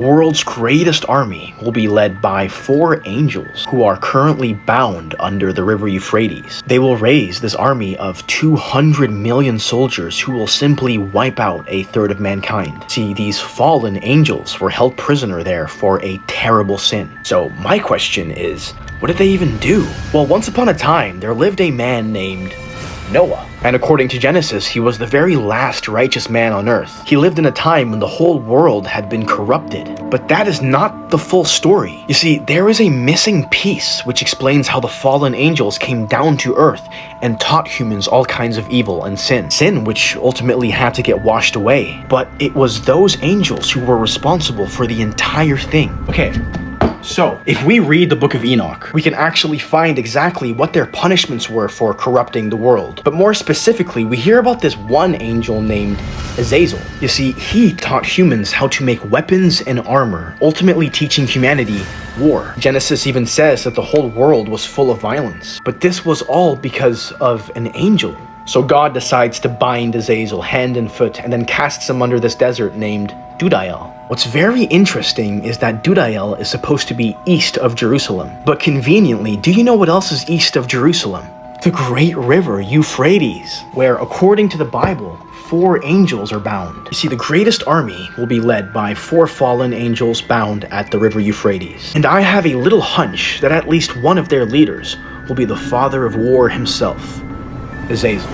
World's greatest army will be led by 4 angels who are currently bound under the river Euphrates. They will raise this army of 200 million soldiers who will simply wipe out a third of mankind. See, these fallen angels were held prisoner there for a terrible sin. So my question is, what did they even do? Well, once upon a time, there lived a man named Noah. And according to Genesis, he was the very last righteous man on earth. He lived in a time when the whole world had been corrupted. But that is not the full story. You see, there is a missing piece which explains how the fallen angels came down to earth and taught humans all kinds of evil and sin. Sin which ultimately had to get washed away. But it was those angels who were responsible for the entire thing. Okay. So, if we read the book of Enoch, we can actually find exactly what their punishments were for corrupting the world. But more specifically, we hear about this one angel named Azazel. You see, he taught humans how to make weapons and armor, ultimately teaching humanity war. Genesis even says that the whole world was full of violence. But this was all because of an angel. So God decides to bind Azazel hand and foot and then casts him under this desert named Dudael. What's very interesting is that Dudael is supposed to be east of Jerusalem. But conveniently, do you know what else is east of Jerusalem? The great river Euphrates, where according to the Bible, 4 angels are bound. You see, the greatest army will be led by 4 fallen angels bound at the river Euphrates. And I have a little hunch that at least one of their leaders will be the father of war himself, Azazel.